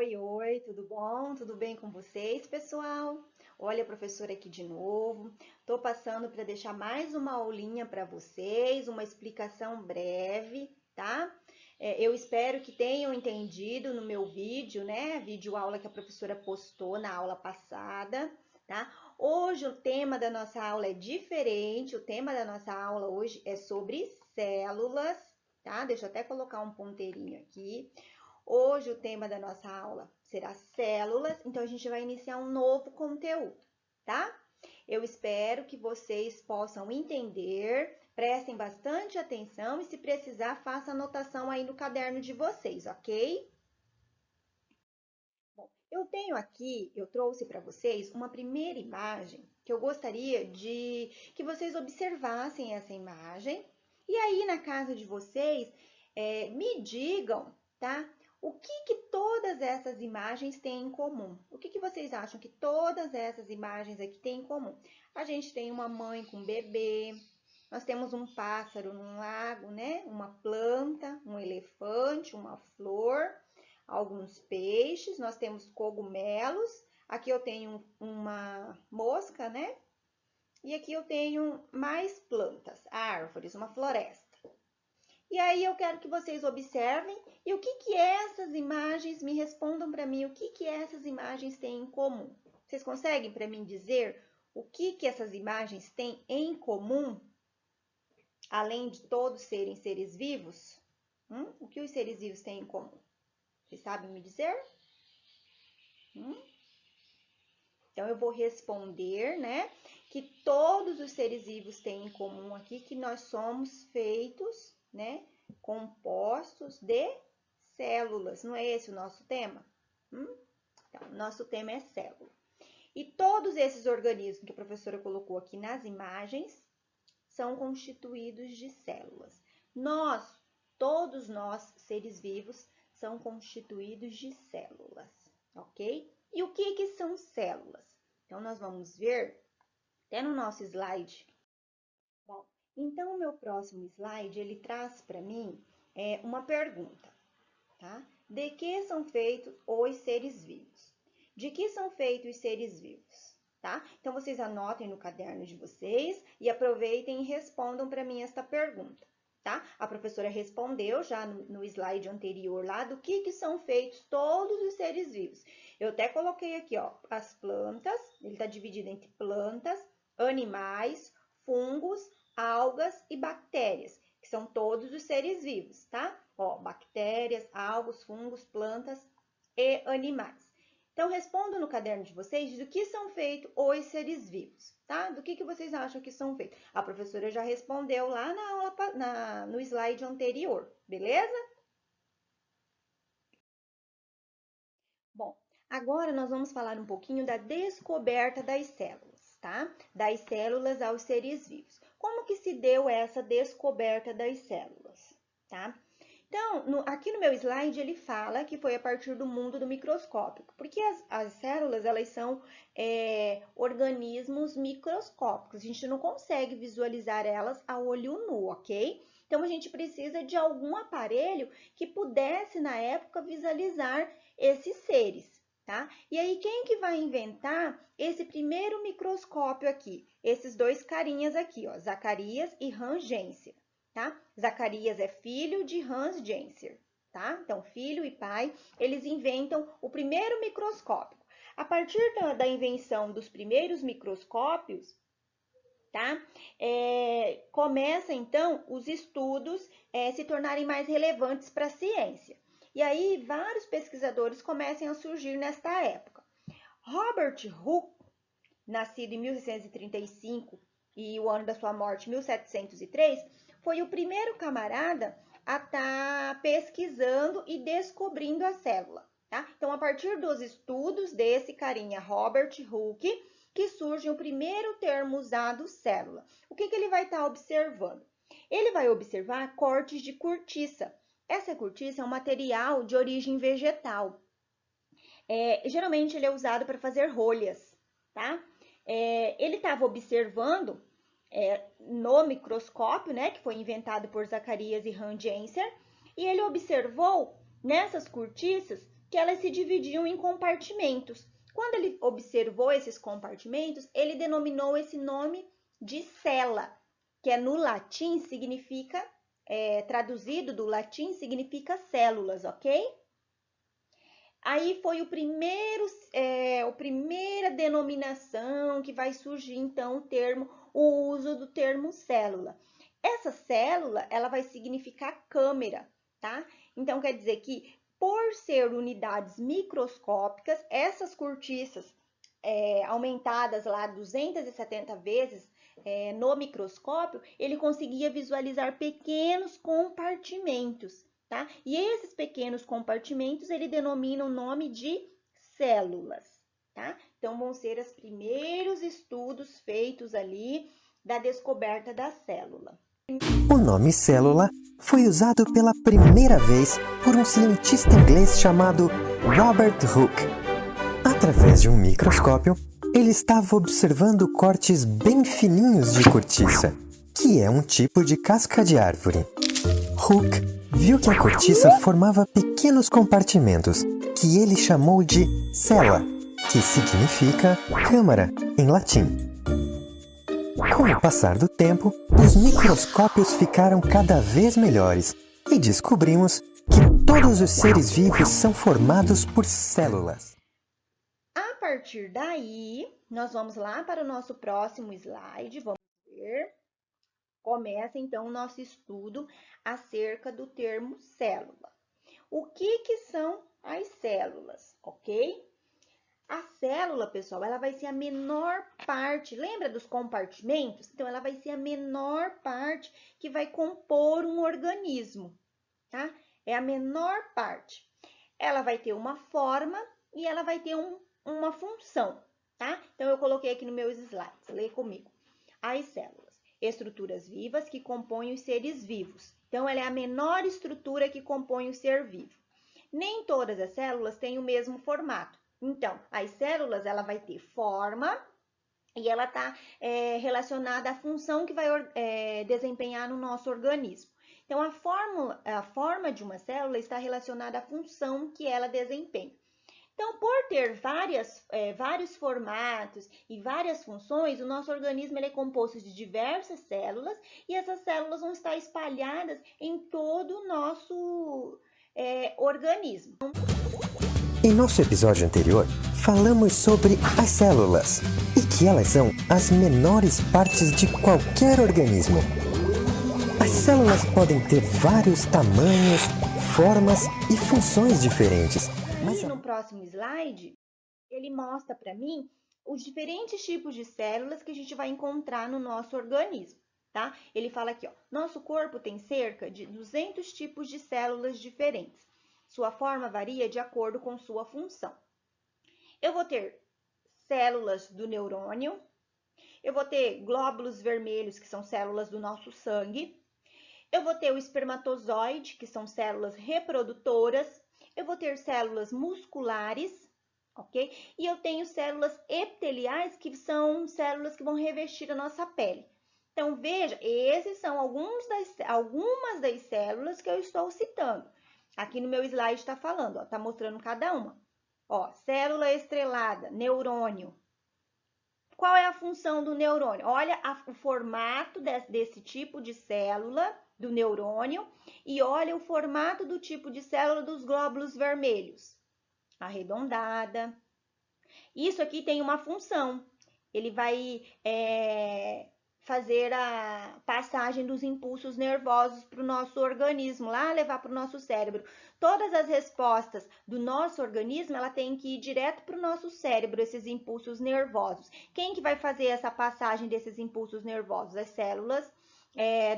Oi, oi, tudo bom? Tudo bem com vocês, pessoal? Olha, a professora aqui de novo. Tô passando para deixar mais uma aulinha para vocês, uma explicação breve, tá? Eu espero que tenham entendido no meu vídeo, né? Vídeo aula que a professora postou na aula passada, tá? Hoje o tema da nossa aula é diferente. O tema da nossa aula hoje é sobre células, tá? Deixa eu até colocar um ponteirinho aqui. Hoje o tema da nossa aula será células, então a gente vai iniciar um novo conteúdo, tá? Eu espero que vocês possam entender, prestem bastante atenção e se precisar, faça anotação aí no caderno de vocês, ok? Bom, eu trouxe para vocês uma primeira imagem que eu gostaria de que vocês observassem essa imagem e aí na casa de vocês me digam, tá? O que todas essas imagens têm em comum? O que vocês acham que todas essas imagens aqui têm em comum? A gente tem uma mãe com um bebê, nós temos um pássaro num lago, né? Uma planta, um elefante, uma flor, alguns peixes, nós temos cogumelos, aqui eu tenho uma mosca, né? E aqui eu tenho mais plantas, árvores, uma floresta. E aí eu quero que vocês observem e o que essas imagens me respondam para mim, o que essas imagens têm em comum. Vocês conseguem para mim dizer o que essas imagens têm em comum, além de todos serem seres vivos? O que os seres vivos têm em comum? Vocês sabem me dizer? Então eu vou responder, né, que todos os seres vivos têm em comum aqui que nós somos feitos, né, compostos de células. Não é esse o nosso tema? Então, nosso tema é célula. E todos esses organismos que a professora colocou aqui nas imagens são constituídos de células. Todos nós, seres vivos, são constituídos de células, ok? E o que são células? Então, nós vamos ver até no nosso slide. Bom, então o meu próximo slide, ele traz para mim uma pergunta, tá? De que são feitos os seres vivos? De que são feitos os seres vivos? Tá? Então, vocês anotem no caderno de vocês e aproveitem e respondam para mim esta pergunta, tá? A professora respondeu já no slide anterior lá do que são feitos todos os seres vivos. Eu até coloquei aqui, ó, as plantas, ele está dividido entre plantas, animais, fungos, algas e bactérias, que são todos os seres vivos, tá? Ó, bactérias, algas, fungos, plantas e animais. Então, respondo no caderno de vocês do que são feitos os seres vivos, tá? Do que vocês acham que são feitos? A professora já respondeu lá na aula, no slide anterior, beleza? Bom, agora nós vamos falar um pouquinho da descoberta das células, tá? Das células aos seres vivos. Como que se deu essa descoberta das células, tá? Então, aqui no meu slide, ele fala que foi a partir do mundo do microscópio, porque as células, elas são organismos microscópicos, a gente não consegue visualizar elas a olho nu, ok? Então, a gente precisa de algum aparelho que pudesse, na época, visualizar esses seres, tá? E aí, quem que vai inventar esse primeiro microscópio aqui? Esses dois carinhas aqui, ó, Zacarias e Hans Genser. Tá? Zacarias é filho de Hans Genser, tá? Então, filho e pai, eles inventam o primeiro microscópio. A partir da invenção dos primeiros microscópios, tá? Começa, então, os estudos se tornarem mais relevantes para a ciência. E aí, vários pesquisadores começam a surgir nesta época. Robert Hooke, nascido em 1635 e o ano da sua morte, 1703, foi o primeiro camarada a estar pesquisando e descobrindo a célula, tá? Então, a partir dos estudos desse carinha, Robert Hooke, que surge o primeiro termo usado, célula. O que ele vai estar observando? Ele vai observar cortes de cortiça. Essa cortiça é um material de origem vegetal. Geralmente, ele é usado para fazer rolhas, tá? Ele estava observando no microscópio, né, que foi inventado por Zacarias e Hans Genser, e ele observou nessas cortiças que elas se dividiam em compartimentos. Quando ele observou esses compartimentos, ele denominou esse nome de cela, que no latim significa, traduzido do latim, significa células, ok? Aí foi a primeira denominação que vai surgir, então, o uso do termo célula. Essa célula, ela vai significar câmera, tá? Então, quer dizer que, por ser unidades microscópicas, essas cortiças aumentadas lá 270 vezes no microscópio, ele conseguia visualizar pequenos compartimentos, tá? E esses pequenos compartimentos ele denomina o nome de células, tá? Então vão ser os primeiros estudos feitos ali da descoberta da célula. O nome célula foi usado pela primeira vez por um cientista inglês chamado Robert Hooke. Através de um microscópio, ele estava observando cortes bem fininhos de cortiça, que é um tipo de casca de árvore. Hooke viu que a cortiça formava pequenos compartimentos, que ele chamou de cella, que significa câmara em latim. Com o passar do tempo, os microscópios ficaram cada vez melhores e descobrimos que todos os seres vivos são formados por células. A partir daí, nós vamos lá para o nosso próximo slide, vamos ver. Começa então o nosso estudo acerca do termo célula. O que são as células, ok? A célula, pessoal, ela vai ser a menor parte, lembra dos compartimentos? Então, ela vai ser a menor parte que vai compor um organismo, tá? É a menor parte. Ela vai ter uma forma e ela vai ter uma função, tá? Então, eu coloquei aqui no meu slides, lê comigo. As células, estruturas vivas que compõem os seres vivos. Então, ela é a menor estrutura que compõe o ser vivo. Nem todas as células têm o mesmo formato. Então, as células, ela vai ter forma e ela está relacionada à função que vai desempenhar no nosso organismo. Então, a forma de uma célula está relacionada à função que ela desempenha. Então, por ter vários formatos e várias funções, o nosso organismo ele é composto de diversas células e essas células vão estar espalhadas em todo o nosso organismo. Em nosso episódio anterior, falamos sobre as células e que elas são as menores partes de qualquer organismo. As células podem ter vários tamanhos, formas e funções diferentes. Mas no próximo slide, ele mostra para mim os diferentes tipos de células que a gente vai encontrar no nosso organismo, tá? Ele fala aqui, ó, nosso corpo tem cerca de 200 tipos de células diferentes. Sua forma varia de acordo com sua função. Eu vou ter células do neurônio, eu vou ter glóbulos vermelhos, que são células do nosso sangue, eu vou ter o espermatozoide, que são células reprodutoras, eu vou ter células musculares, ok? E eu tenho células epiteliais, que são células que vão revestir a nossa pele. Então, veja, esses são algumas das células que eu estou citando. Aqui no meu slide está falando, ó, está mostrando cada uma. Ó, célula estrelada, neurônio. Qual é a função do neurônio? Olha o formato desse tipo de célula do neurônio e olha o formato do tipo de célula dos glóbulos vermelhos. Arredondada. Isso aqui tem uma função. Ele vai fazer a passagem dos impulsos nervosos para o nosso organismo, lá levar para o nosso cérebro. Todas as respostas do nosso organismo, ela tem que ir direto para o nosso cérebro, esses impulsos nervosos. Quem que vai fazer essa passagem desses impulsos nervosos? As células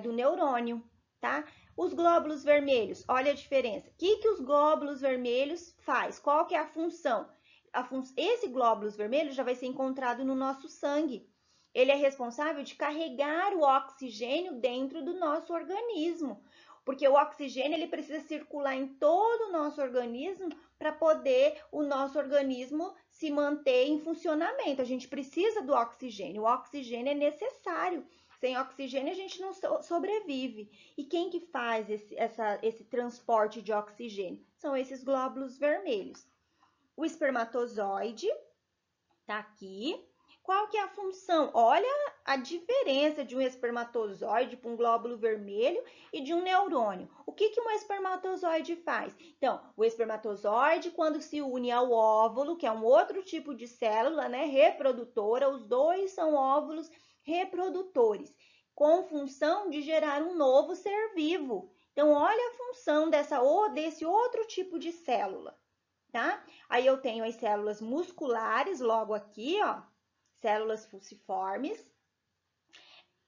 do neurônio, tá? Os glóbulos vermelhos, olha a diferença. O que os glóbulos vermelhos faz? Qual que é a função? Esse glóbulos vermelho já vai ser encontrado no nosso sangue. Ele é responsável de carregar o oxigênio dentro do nosso organismo, porque o oxigênio ele precisa circular em todo o nosso organismo para poder o nosso organismo se manter em funcionamento. A gente precisa do oxigênio, o oxigênio é necessário. Sem oxigênio a gente não sobrevive. E quem que faz esse transporte de oxigênio? São esses glóbulos vermelhos. O espermatozoide tá aqui. Qual que é a função? Olha a diferença de um espermatozoide para um glóbulo vermelho e de um neurônio. O que um espermatozoide faz? Então, o espermatozoide, quando se une ao óvulo, que é um outro tipo de célula, né, reprodutora, os dois são óvulos reprodutores, com função de gerar um novo ser vivo. Então, olha a função desse outro tipo de célula, tá? Aí eu tenho as células musculares logo aqui, ó, células fusiformes.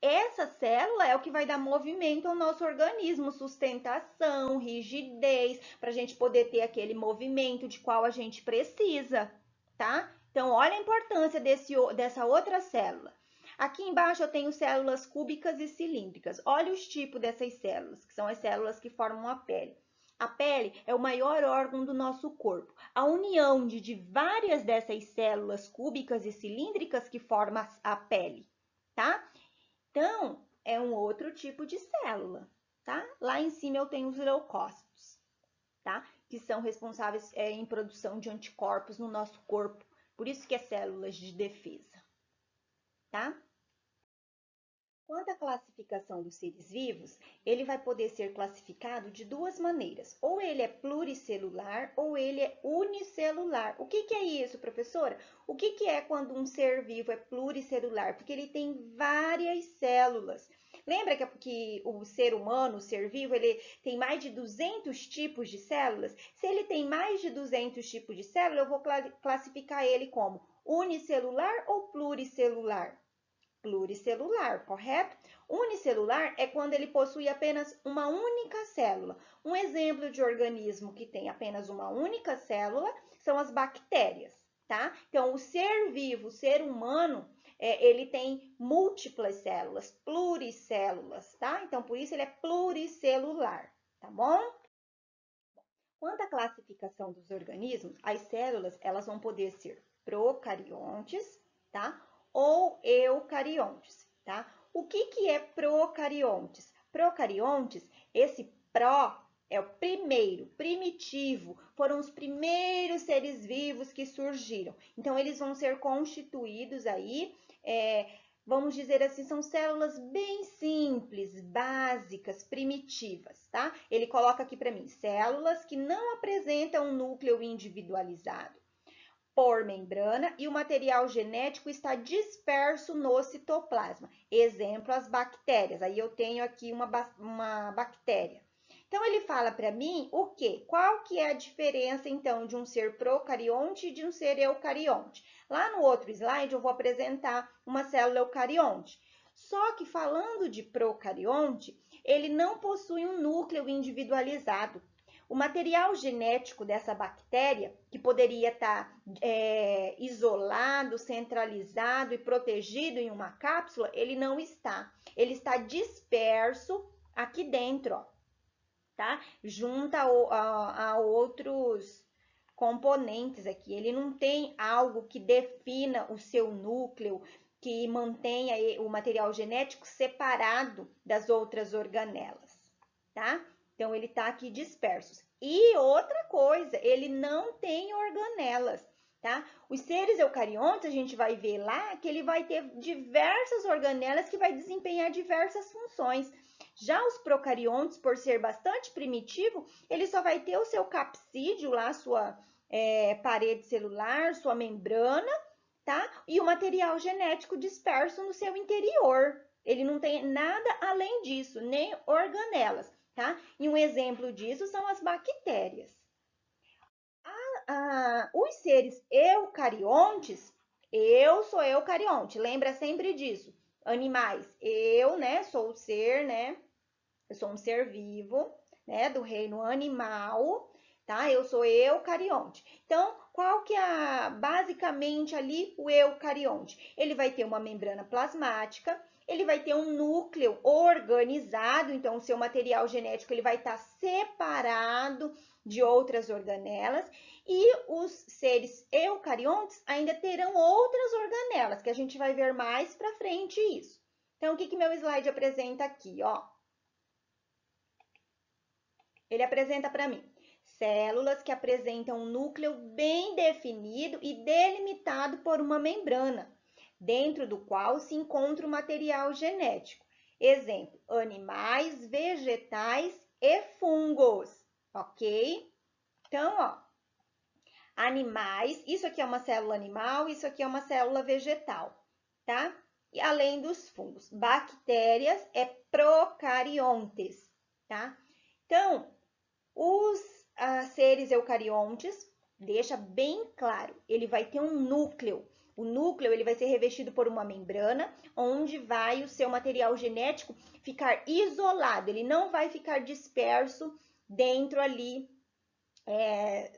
Essa célula é o que vai dar movimento ao nosso organismo, sustentação, rigidez, para a gente poder ter aquele movimento de qual a gente precisa, tá? Então, olha a importância dessa outra célula. Aqui embaixo eu tenho células cúbicas e cilíndricas. Olha os tipos dessas células, que são as células que formam a pele. A pele é o maior órgão do nosso corpo. A união de várias dessas células cúbicas e cilíndricas que forma a pele, tá? Então, é um outro tipo de célula, tá? Lá em cima eu tenho os leucócitos, tá? Que são responsáveis em produção de anticorpos no nosso corpo. Por isso que é células de defesa, tá? Quanto à classificação dos seres vivos, ele vai poder ser classificado de duas maneiras. Ou ele é pluricelular ou ele é unicelular. O que é isso, professora? O que é quando um ser vivo é pluricelular? Porque ele tem várias células. Lembra que o ser humano, o ser vivo, ele tem mais de 200 tipos de células? Se ele tem mais de 200 tipos de células, eu vou classificar ele como unicelular ou pluricelular? Pluricelular, correto? Unicelular é quando ele possui apenas uma única célula. Um exemplo de organismo que tem apenas uma única célula são as bactérias, tá? Então, o ser vivo, o ser humano, ele tem múltiplas células, pluricélulas, tá? Então, por isso ele é pluricelular, tá bom? Quanto à classificação dos organismos, as células, elas vão poder ser procariontes, tá? Ou eucariontes, tá? O que é procariontes? Procariontes, esse pró é o primeiro, primitivo, foram os primeiros seres vivos que surgiram. Então, eles vão ser constituídos aí, vamos dizer assim, são células bem simples, básicas, primitivas, tá? Ele coloca aqui para mim, células que não apresentam um núcleo individualizado por membrana e o material genético está disperso no citoplasma. Exemplo, as bactérias. Aí eu tenho aqui uma bactéria. Então, ele fala para mim o quê? Qual que é a diferença, então, de um ser procarionte e de um ser eucarionte? Lá no outro slide, eu vou apresentar uma célula eucarionte. Só que, falando de procarionte, ele não possui um núcleo individualizado. O material genético dessa bactéria, que poderia estar isolado, centralizado e protegido em uma cápsula, ele não está. Ele está disperso aqui dentro, ó, tá? Junto a outros componentes aqui. Ele não tem algo que defina o seu núcleo, que mantenha o material genético separado das outras organelas, tá? Então, ele está aqui dispersos. E outra coisa, ele não tem organelas, tá? Os seres eucariontes, a gente vai ver lá que ele vai ter diversas organelas que vai desempenhar diversas funções. Já os procariontes, por ser bastante primitivo, ele só vai ter o seu capsídeo lá, sua parede celular, sua membrana, tá? E o material genético disperso no seu interior. Ele não tem nada além disso, nem organelas. Tá? E um exemplo disso são as bactérias. Os seres eucariontes, eu sou eucarionte, lembra sempre disso. Animais, eu, né, sou o ser, né, eu sou um ser vivo, né, do reino animal, tá? Eu sou eucarionte. Então, qual que é basicamente ali o eucarionte? Ele vai ter uma membrana plasmática, ele vai ter um núcleo organizado, então o seu material genético ele vai estar separado de outras organelas, e os seres eucariontes ainda terão outras organelas, que a gente vai ver mais para frente isso, Então, o que meu slide apresenta aqui, ó? Ele apresenta para mim células que apresentam um núcleo bem definido e delimitado por uma membrana, dentro do qual se encontra o material genético. Exemplo, animais, vegetais e fungos, ok? Então, ó, animais, isso aqui é uma célula animal, isso aqui é uma célula vegetal, tá? E além dos fungos, bactérias é procariontes, tá? Então, os seres eucariontes, deixa bem claro, ele vai ter um núcleo. O núcleo ele vai ser revestido por uma membrana, onde vai o seu material genético ficar isolado, ele não vai ficar disperso dentro ali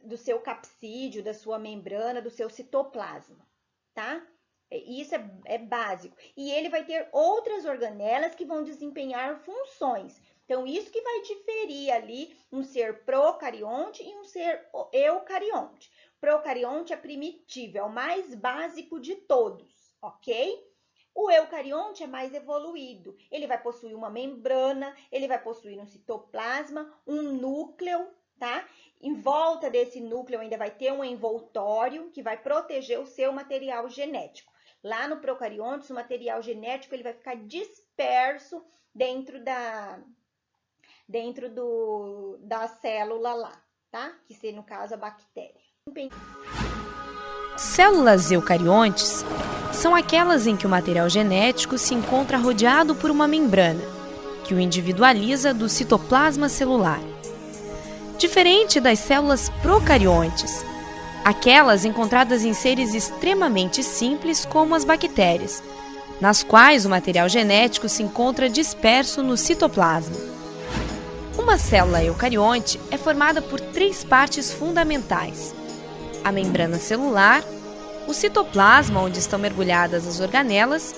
do seu capsídeo, da sua membrana, do seu citoplasma, tá? Isso é básico. E ele vai ter outras organelas que vão desempenhar funções. Então, isso que vai diferir ali um ser procarionte e um ser eucarionte. Procarionte é primitivo, é o mais básico de todos, ok? O eucarionte é mais evoluído. Ele vai possuir uma membrana, ele vai possuir um citoplasma, um núcleo, tá? Em volta desse núcleo ainda vai ter um envoltório que vai proteger o seu material genético. Lá no procariontes, o material genético ele vai ficar disperso dentro da célula lá, tá? Que seria, no caso, a bactéria. Células eucariontes são aquelas em que o material genético se encontra rodeado por uma membrana, que o individualiza do citoplasma celular. Diferente das células procariontes, aquelas encontradas em seres extremamente simples como as bactérias, nas quais o material genético se encontra disperso no citoplasma. Uma célula eucarionte é formada por 3 partes fundamentais: a membrana celular, o citoplasma, onde estão mergulhadas as organelas,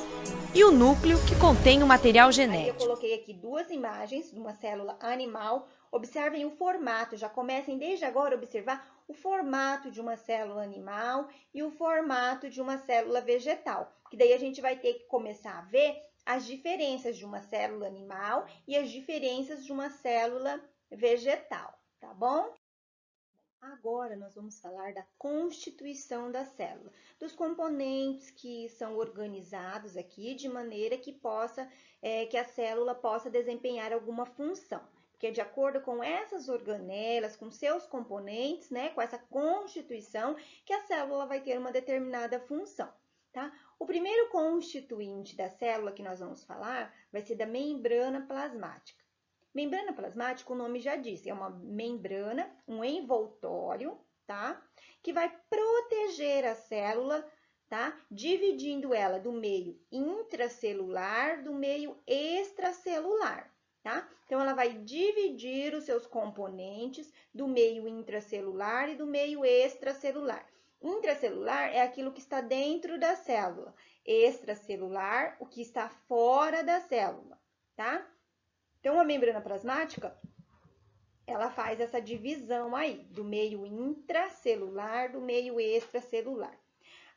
e o núcleo, que contém o material genético. Eu coloquei aqui 2 imagens de uma célula animal. Observem o formato, já comecem desde agora a observar o formato de uma célula animal e o formato de uma célula vegetal, que daí a gente vai ter que começar a ver as diferenças de uma célula animal e as diferenças de uma célula vegetal, tá bom? Agora nós vamos falar da constituição da célula, dos componentes que são organizados aqui de maneira que que a célula possa desempenhar alguma função. Porque de acordo com essas organelas, com seus componentes, né, com essa constituição, que a célula vai ter uma determinada função, tá? O primeiro constituinte da célula que nós vamos falar vai ser da membrana plasmática. Membrana plasmática, o nome já disse, é uma membrana, um envoltório, tá? Que vai proteger a célula, tá? Dividindo ela do meio intracelular do meio extracelular, tá? Então, ela vai dividir os seus componentes do meio intracelular e do meio extracelular. Intracelular é aquilo que está dentro da célula, extracelular, o que está fora da célula, tá? Então, a membrana plasmática, ela faz essa divisão aí, do meio intracelular, do meio extracelular.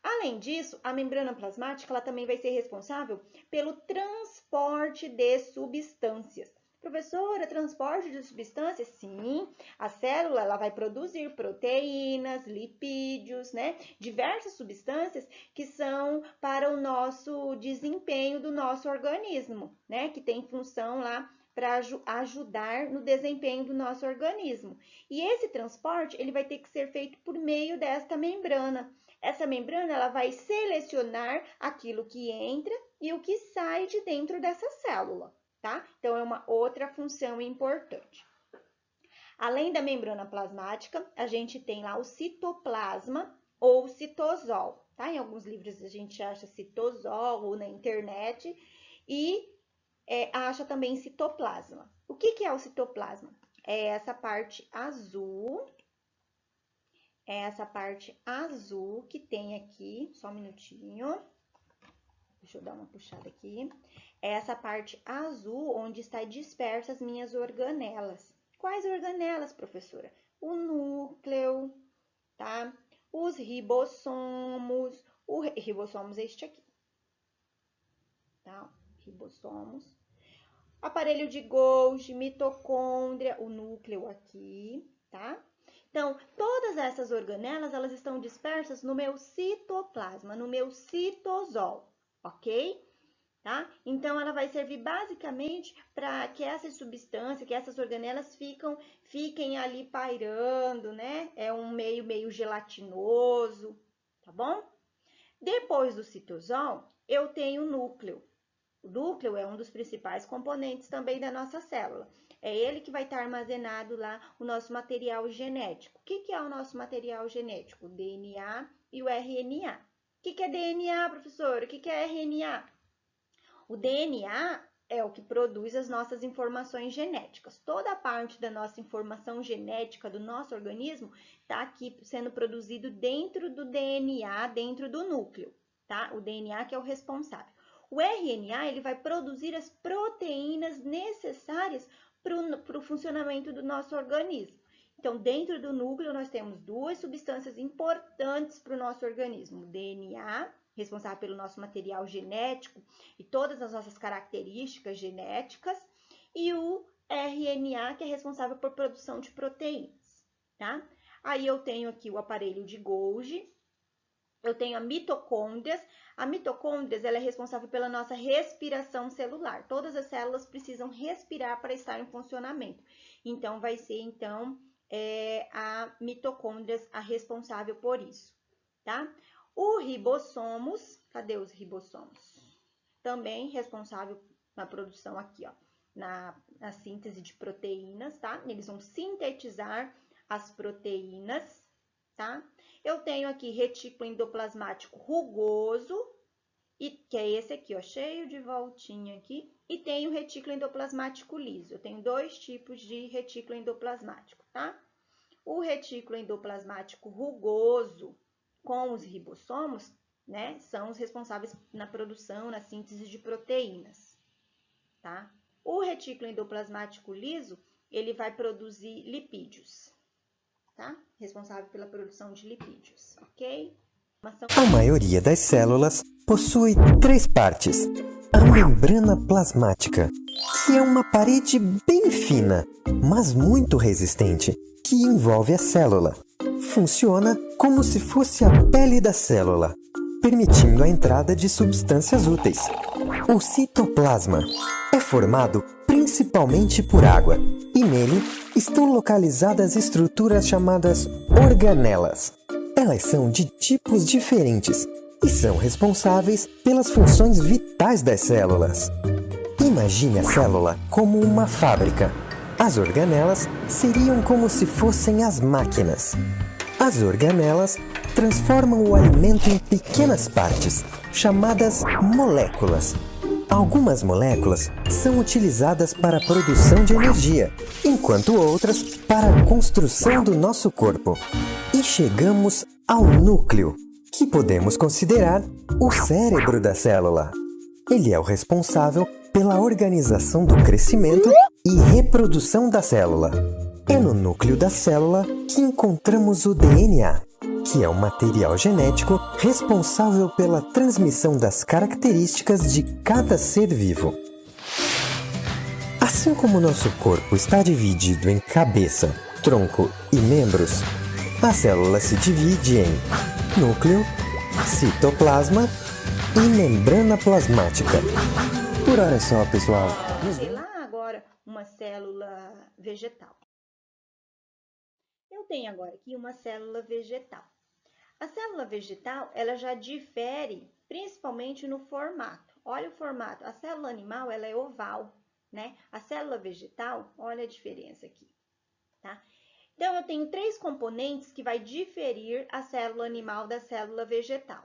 Além disso, a membrana plasmática, ela também vai ser responsável pelo transporte de substâncias. Professora, transporte de substâncias? Sim, a célula ela vai produzir proteínas, lipídios, né? Diversas substâncias que são para o nosso desempenho do nosso organismo, né? Que tem função lá para ajudar no desempenho do nosso organismo. E esse transporte, ele vai ter que ser feito por meio desta membrana. Essa membrana, ela vai selecionar aquilo que entra e o que sai de dentro dessa célula, tá? Então, é uma outra função importante. Além da membrana plasmática, a gente tem lá o citoplasma ou citosol, tá? Em alguns livros a gente acha citosol ou na internet e acha também citoplasma. O que é o citoplasma? É essa parte azul. É essa parte azul que tem aqui. Só um minutinho. Deixa eu dar uma puxada aqui. É essa parte azul onde está dispersas as minhas organelas. Quais organelas, professora? O núcleo, tá? Os ribossomos. O ribossomos é este aqui. Tá? ribossomos. Aparelho de Golgi, mitocôndria, o núcleo aqui, tá? Então, todas essas organelas, elas estão dispersas no meu citoplasma, no meu citosol, ok? Tá? Então, ela vai servir basicamente para que essas substâncias, que essas organelas fiquem ali pairando, né? É um meio gelatinoso, tá bom? Depois do citosol, eu tenho o núcleo. O núcleo é um dos principais componentes também da nossa célula. É ele que vai estar armazenado lá o nosso material genético. O que é o nosso material genético? O DNA e o RNA. O que é DNA, professor? O que é RNA? O DNA é o que produz as nossas informações genéticas. Toda a parte da nossa informação genética do nosso organismo está aqui sendo produzido dentro do DNA, dentro do núcleo, tá? O DNA que é o responsável. O RNA, ele vai produzir as proteínas necessárias para o funcionamento do nosso organismo. Então, dentro do núcleo, nós temos duas substâncias importantes para o nosso organismo. O DNA, responsável pelo nosso material genético e todas as nossas características genéticas, e o RNA, que é responsável por produção de proteínas, tá? Aí eu tenho aqui o aparelho de Golgi, eu tenho a mitocôndrias. A mitocôndrias, ela é responsável pela nossa respiração celular. Todas as células precisam respirar para estar em funcionamento. Então, vai ser, a mitocôndrias a responsável por isso, tá? O ribossomos, cadê os ribossomos? Também responsável na produção aqui, ó, na síntese de proteínas, tá? Eles vão sintetizar as proteínas, tá? Eu tenho aqui retículo endoplasmático rugoso, que é esse aqui, ó, cheio de voltinha aqui, e tenho retículo endoplasmático liso. Eu tenho dois tipos de retículo endoplasmático, tá? O retículo endoplasmático rugoso com os ribossomos, né, são os responsáveis na produção, na síntese de proteínas, tá? O retículo endoplasmático liso, ele vai produzir lipídios, tá? Responsável pela produção de lipídios, ok? A maioria das células possui três partes. A membrana plasmática, que é uma parede bem fina, mas muito resistente, que envolve a célula. Funciona como se fosse a pele da célula, permitindo a entrada de substâncias úteis. O citoplasma é formado principalmente por água, e nele estão localizadas estruturas chamadas organelas. Elas são de tipos diferentes e são responsáveis pelas funções vitais das células. Imagine a célula como uma fábrica. As organelas seriam como se fossem as máquinas. As organelas transformam o alimento em pequenas partes, chamadas moléculas. Algumas moléculas são utilizadas para a produção de energia, enquanto outras para a construção do nosso corpo. E chegamos ao núcleo, que podemos considerar o cérebro da célula. Ele é o responsável pela organização do crescimento e reprodução da célula. É no núcleo da célula que encontramos o DNA, que é o material genético responsável pela transmissão das características de cada ser vivo. Assim como nosso corpo está dividido em cabeça, tronco e membros, a célula se divide em núcleo, citoplasma e membrana plasmática. Por hora é só, pessoal. Sei lá agora uma célula vegetal. Eu tenho agora aqui uma célula vegetal. A célula vegetal, ela já difere principalmente no formato. Olha o formato. A célula animal, ela é oval, né? A célula vegetal, olha a diferença aqui, tá? Então, eu tenho três componentes que vai diferir a célula animal da célula vegetal.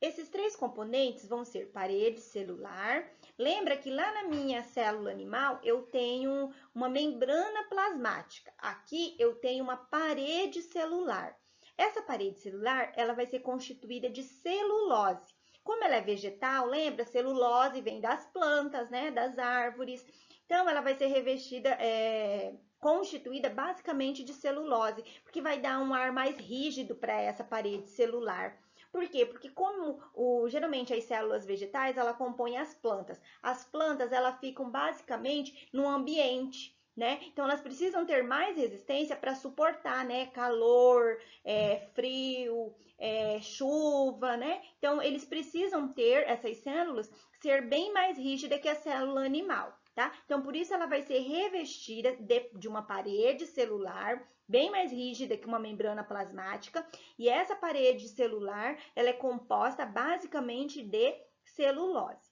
Esses três componentes vão ser parede celular. Lembra que lá na minha célula animal eu tenho uma membrana plasmática. Aqui eu tenho uma parede celular. Essa parede celular, ela vai ser constituída de celulose. Como ela é vegetal, lembra? Celulose vem das plantas, né? Das árvores. Então, ela vai ser revestida, constituída basicamente de celulose, porque vai dar um ar mais rígido para essa parede celular. Por quê? Porque como geralmente as células vegetais, ela compõem as plantas. As plantas, elas ficam basicamente no ambiente, né? Então, elas precisam ter mais resistência para suportar, né? Calor, frio, chuva, né? Então, eles precisam ter, essas células, ser bem mais rígida que a célula animal, tá? Então, por isso ela vai ser revestida de uma parede celular bem mais rígida que uma membrana plasmática, e essa parede celular, ela é composta basicamente de celulose.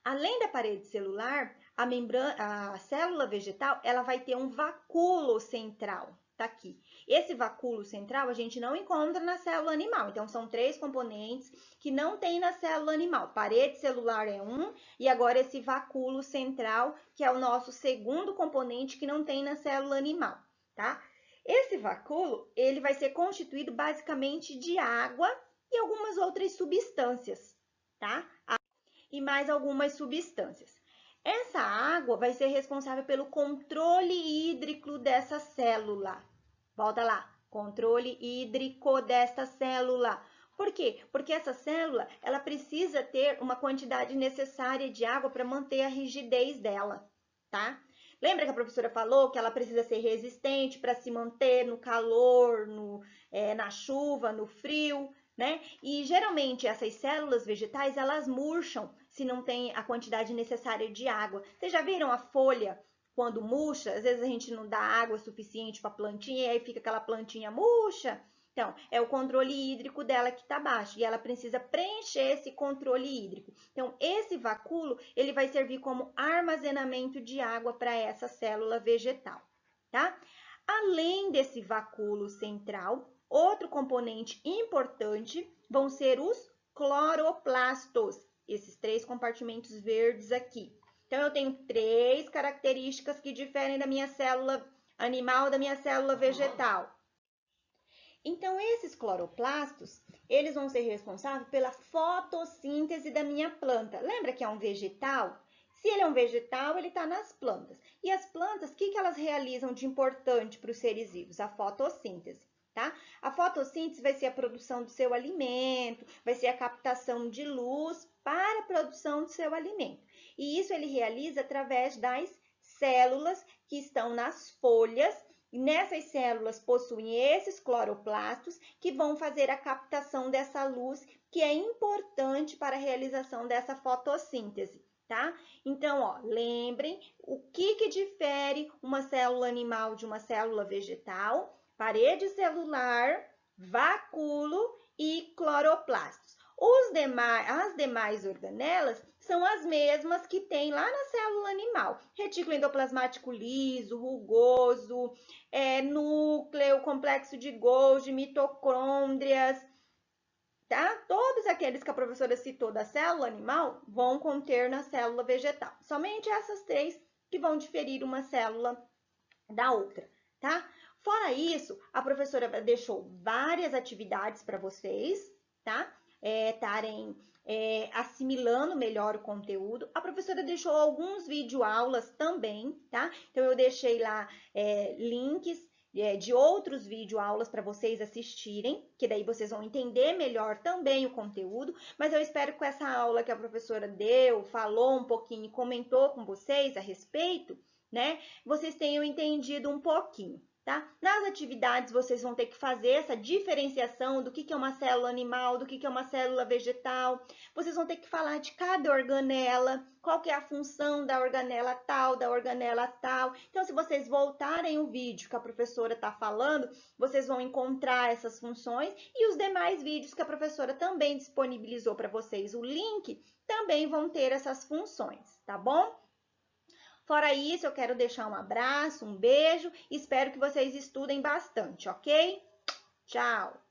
Além da parede celular, a célula vegetal, ela vai ter um vacúolo central, tá aqui. Esse vacúolo central a gente não encontra na célula animal, então são 3 componentes que não tem na célula animal. Parede celular é um, e agora esse vacúolo central, que é o nosso segundo componente que não tem na célula animal, tá? Esse vacúolo, ele vai ser constituído basicamente de água e algumas outras substâncias, tá? E mais algumas substâncias. Essa água vai ser responsável pelo controle hídrico dessa célula. Volta lá, controle hídrico dessa célula. Por quê? Porque essa célula, ela precisa ter uma quantidade necessária de água para manter a rigidez dela, tá? Lembra que a professora falou que ela precisa ser resistente para se manter no calor, na chuva, no frio, né? E geralmente essas células vegetais, elas murcham se não tem a quantidade necessária de água. Vocês já viram a folha quando murcha? Às vezes a gente não dá água suficiente para a plantinha e aí fica aquela plantinha murcha. Então, é o controle hídrico dela que está baixo e ela precisa preencher esse controle hídrico. Então, esse vacúolo, ele vai servir como armazenamento de água para essa célula vegetal, tá? Além desse vacúolo central, outro componente importante vão ser os cloroplastos, esses 3 compartimentos verdes aqui. Então, eu tenho 3 características que diferem da minha célula animal da minha célula vegetal. Então, esses cloroplastos, eles vão ser responsáveis pela fotossíntese da minha planta. Lembra que é um vegetal? Se ele é um vegetal, ele está nas plantas. E as plantas, o que elas realizam de importante para os seres vivos? A fotossíntese, tá? A fotossíntese vai ser a produção do seu alimento, vai ser a captação de luz para a produção do seu alimento. E isso ele realiza através das células que estão nas folhas. E nessas células possuem esses cloroplastos que vão fazer a captação dessa luz, que é importante para a realização dessa fotossíntese, tá? Então, ó, lembrem o que difere uma célula animal de uma célula vegetal: parede celular, vacúolo e cloroplastos. As demais organelas são as mesmas que tem lá na célula animal. Retículo endoplasmático liso, rugoso, núcleo, complexo de Golgi, mitocôndrias, tá? Todos aqueles que a professora citou da célula animal vão conter na célula vegetal. Somente essas 3 que vão diferir uma célula da outra, tá? Fora isso, a professora deixou várias atividades para vocês, tá? Estarem assimilando melhor o conteúdo. A professora deixou alguns videoaulas também, tá? Então, eu deixei lá links de outros videoaulas para vocês assistirem, que daí vocês vão entender melhor também o conteúdo, mas eu espero que com essa aula que a professora deu, falou um pouquinho e comentou com vocês a respeito, né, vocês tenham entendido um pouquinho. Tá? Nas atividades, vocês vão ter que fazer essa diferenciação do que é uma célula animal, do que é uma célula vegetal. Vocês vão ter que falar de cada organela, qual que é a função da organela tal, da organela tal. Então, se vocês voltarem o vídeo que a professora está falando, vocês vão encontrar essas funções e os demais vídeos que a professora também disponibilizou para vocês. O link também vão ter essas funções, tá bom? Fora isso, eu quero deixar um abraço, um beijo, espero que vocês estudem bastante, ok? Tchau!